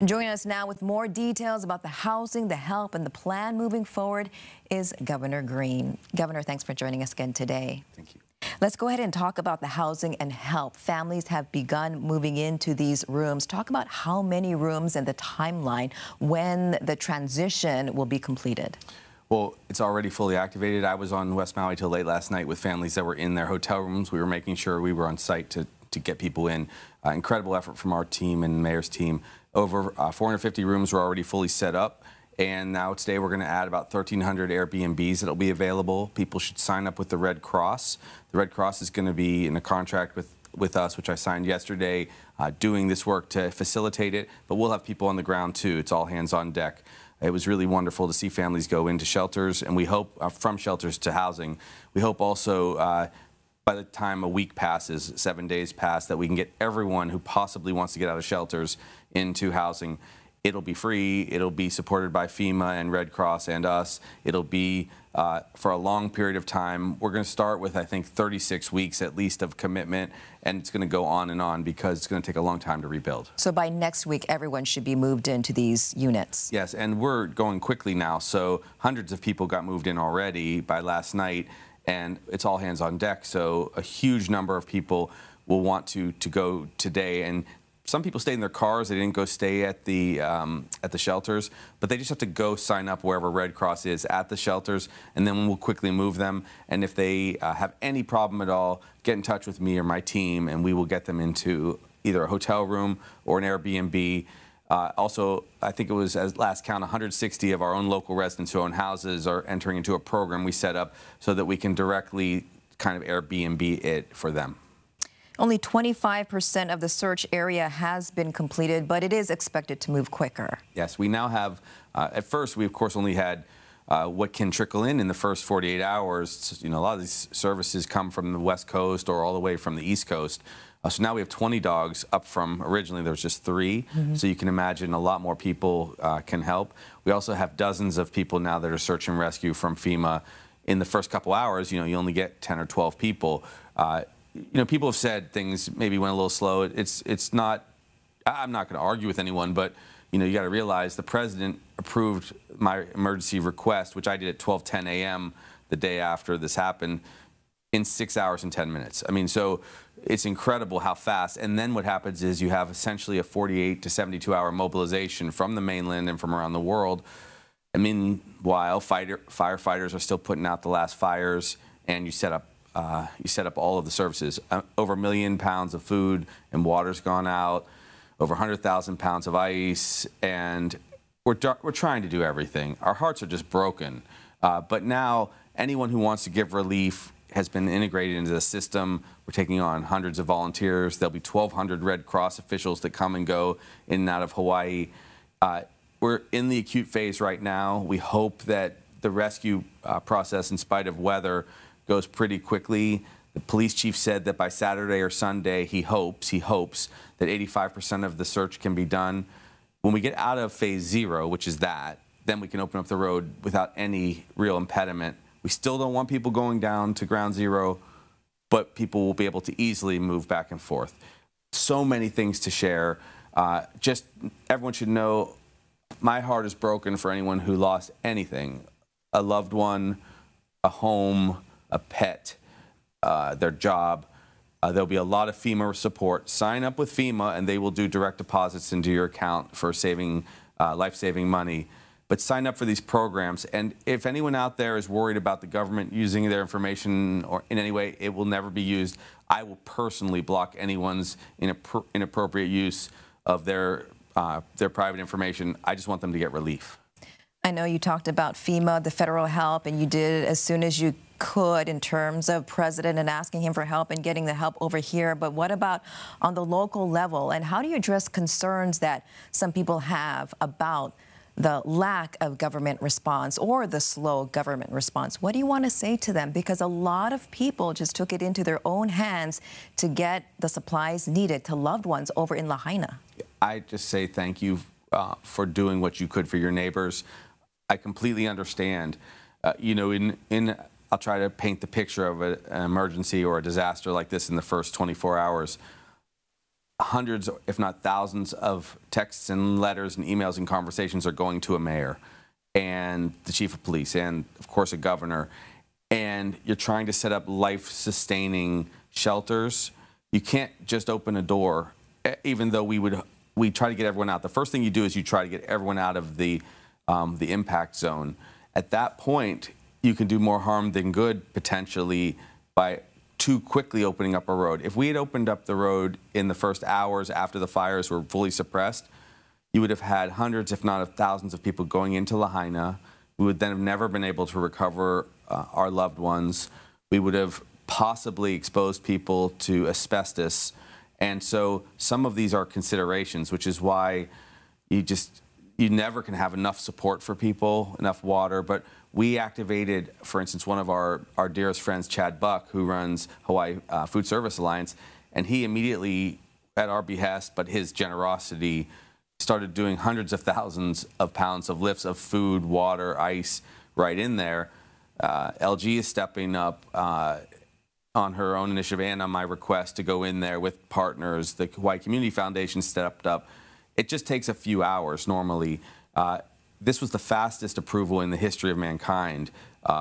Joining us now with more details about the housing, the help, and the plan moving forward is Governor Green. Governor, thanks for joining us again today. Thank you. Let's go ahead and talk about the housing and help. Families have begun moving into these rooms. Talk about how many rooms and the timeline when the transition will be completed. Well, it's already fully activated. I was on West Maui till late last night with families that were in their hotel rooms. We were making sure we were on site to get people in. Incredible effort from our team and the mayor's team. Over 450 rooms were already fully set up. And now today we're going to add about 1,300 Airbnbs that will be available. People should sign up with the Red Cross. The Red Cross is going to be in a contract with us, which I signed yesterday, doing this work to facilitate it. But we'll have people on the ground too. It's all hands on deck. It was really wonderful to see families go into shelters, and we hope from shelters to housing. We hope also by the time a week passes, 7 days pass, that we can get everyone who possibly wants to get out of shelters into housing. It'll be free. It'll be supported by FEMA and Red Cross and us. It'll be for a long period of time. We're going to start with, I think, 36 weeks at least of commitment, and it's going to go on because it's going to take a long time to rebuild. So by next week, everyone should be moved into these units. Yes, and we're going quickly now. So hundreds of people got moved in already by last night, and it's all hands on deck. So a huge number of people will want to go today. And some people stayed in their cars. They didn't go stay at the shelters, but they just have to go sign up wherever Red Cross is at the shelters, and then we'll quickly move them. And if they have any problem at all, get in touch with me or my team, and we will get them into either a hotel room or an Airbnb. Also, I think it was, at last count, 160 of our own local residents who own houses are entering into a program we set up so that we can directly kind of Airbnb it for them. Only 25% of the search area has been completed, but it is expected to move quicker. Yes, we now have, at first, we of course only had what can trickle in the first 48 hours. You know, a lot of these services come from the West Coast or all the way from the East Coast. So now we have 20 dogs up from originally there was just 3. So you can imagine a lot more people can help. We also have dozens of people now that are search and rescue from FEMA. In the first couple hours, you know, you only get 10 or 12 people. You know, people have said things maybe went a little slow. It's not, I'm not going to argue with anyone, but, you know, you got to realize the president approved my emergency request, which I did at 12:10 a.m. the day after this happened, in 6 hours and 10 minutes. I mean, so it's incredible how fast. And then what happens is you have essentially a 48 to 72 hour mobilization from the mainland and from around the world. I mean, while firefighters are still putting out the last fires, and you set up all of the services. Over 1 million pounds of food and water's gone out, over 100,000 pounds of ice, and we're trying to do everything. Our hearts are just broken. But now anyone who wants to give relief has been integrated into the system. We're taking on hundreds of volunteers. There'll be 1,200 Red Cross officials that come and go in and out of Hawaii. We're in the acute phase right now. We hope that the rescue process, in spite of weather, goes pretty quickly. The police chief said that by Saturday or Sunday, he hopes that 85% of the search can be done. When we get out of phase 0, which is that, then we can open up the road without any real impediment. We still don't want people going down to ground zero, but people will be able to easily move back and forth. So many things to share. Just everyone should know my heart is broken for anyone who lost anything, a loved one, a home, a pet, their job. There'll be a lot of FEMA support. Sign up with FEMA and they will do direct deposits into your account for saving, life-saving money. But sign up for these programs. And if anyone out there is worried about the government using their information or in any way, it will never be used. I will personally block anyone's inappropriate use of their private information. I just want them to get relief. I know you talked about FEMA, the federal help, and you did it as soon as you could in terms of president and asking him for help and getting the help over here. But what about on the local level? And how do you address concerns that some people have about the lack of government response or the slow government response? What do you want to say to them? Because a lot of people just took it into their own hands to get the supplies needed to loved ones over in Lahaina. I just say thank you for doing what you could for your neighbors. I completely understand. You know, I'll try to paint the picture of an emergency or a disaster like this in the first 24 hours. hundreds, if not thousands, of texts and letters and emails and conversations are going to a mayor and the chief of police and, of course, a governor. And you're trying to set up life-sustaining shelters. You can't just open a door, even though we try to get everyone out. The first thing you do is you try to get everyone out of the impact zone. At that point, you can do more harm than good, potentially, by too quickly opening up a road. If we had opened up the road in the first hours after the fires were fully suppressed, you would have had hundreds, if not thousands, of people going into Lahaina. We would then have never been able to recover our loved ones. We would have possibly exposed people to asbestos. And so some of these are considerations, which is why you never can have enough support for people, enough water. But we activated, for instance, one of our dearest friends, Chad Buck, who runs Hawaii Food Service Alliance, and he immediately, at our behest, but his generosity, started doing hundreds of thousands of pounds of lifts of food, water, ice right in there. LG is stepping up on her own initiative and on my request to go in there with partners. The Hawaii Community Foundation stepped up. It just takes a few hours normally. This was the fastest approval in the history of mankind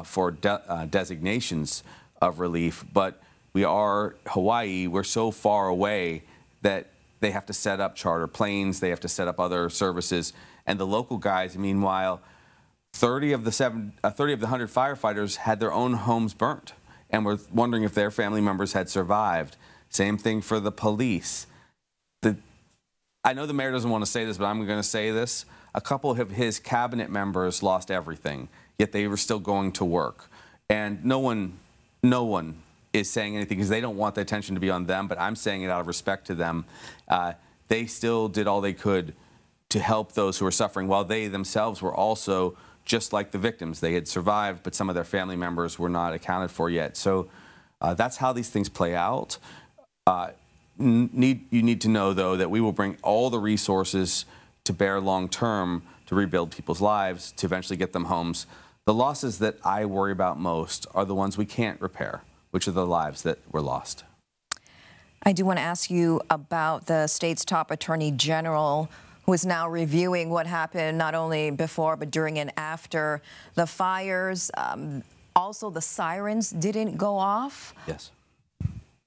for designations of relief, but Hawaii, we're so far away that they have to set up charter planes, they have to set up other services, and the local guys, meanwhile, 30 of the 100 firefighters had their own homes burnt and were wondering if their family members had survived. Same thing for the police. I know the mayor doesn't want to say this, but I'm going to say this. A couple of his cabinet members lost everything, yet they were still going to work. And no one is saying anything because they don't want the attention to be on them, but I'm saying it out of respect to them. They still did all they could to help those who were suffering, while they themselves were also just like the victims. They had survived, but some of their family members were not accounted for yet. So that's how these things play out. You need to know, though, that we will bring all the resources to bear long-term to rebuild people's lives, to eventually get them homes. The losses that I worry about most are the ones we can't repair, which are the lives that were lost. I do want to ask you about the state's top attorney general, who is now reviewing what happened not only before but during and after the fires. Also, the sirens didn't go off. Yes.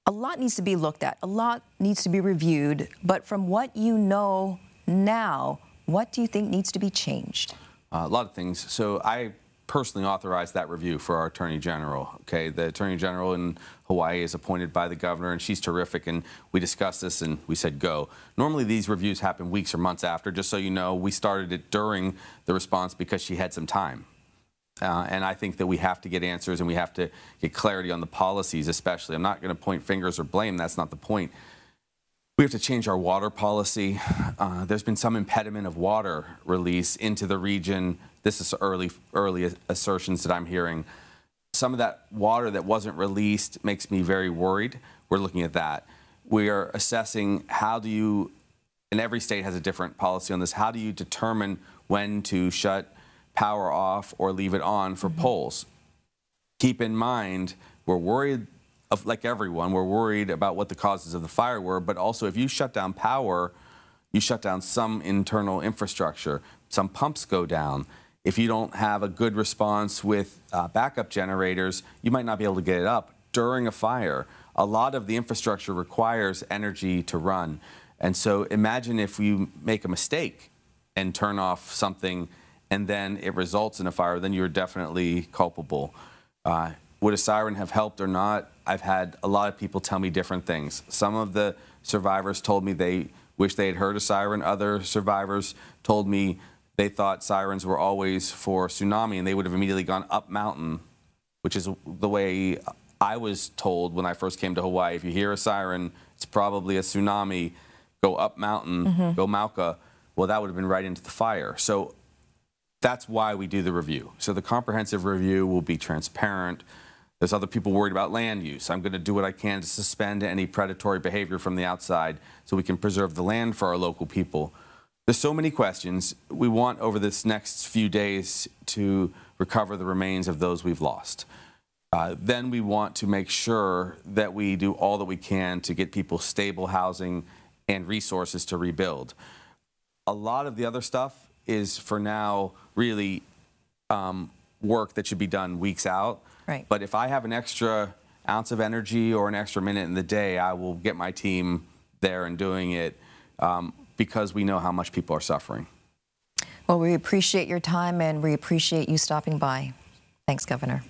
A lot needs to be looked at. A lot needs to be reviewed. But from what you know now, what do you think needs to be changed? A lot of things. So I personally authorized that review for our Attorney General. Okay, the Attorney General in Hawaii is appointed by the governor, and she's terrific, and we discussed this and we said go. Normally these reviews happen weeks or months after. Just so you know, we started it during the response because she had some time. And I think that we have to get answers and we have to get clarity on the policies especially. I'm not going to point fingers or blame. That's not the point. We have to change our water policy. There's been some impediment of water release into the region. This is early assertions that I'm hearing. Some of that water that wasn't released makes me very worried. We're looking at that. We are assessing and every state has a different policy on this, how do you determine when to shut power off or leave it on for poles? Keep in mind, we're worried, like everyone, we're worried about what the causes of the fire were, but also if you shut down power, you shut down some internal infrastructure. Some pumps go down. If you don't have a good response with backup generators, you might not be able to get it up during a fire. A lot of the infrastructure requires energy to run. And so imagine if you make a mistake and turn off something and then it results in a fire, then you're definitely culpable. Would a siren have helped or not? I've had a lot of people tell me different things. Some of the survivors told me they wish they had heard a siren. Other survivors told me they thought sirens were always for tsunami and they would have immediately gone up mountain, which is the way I was told when I first came to Hawaii. If you hear a siren, it's probably a tsunami. Go up mountain, go Mauka. Well, that would have been right into the fire. So that's why we do the review. So the comprehensive review will be transparent. There's other people worried about land use. I'm going to do what I can to suspend any predatory behavior from the outside so we can preserve the land for our local people. There's so many questions. We want over this next few days to recover the remains of those we've lost. Then we want to make sure that we do all that we can to get people stable housing and resources to rebuild. A lot of the other stuff is, for now, really work that should be done weeks out. Right. But if I have an extra ounce of energy or an extra minute in the day, I will get my team there and doing it because we know how much people are suffering. Well, we appreciate your time and we appreciate you stopping by. Thanks, Governor.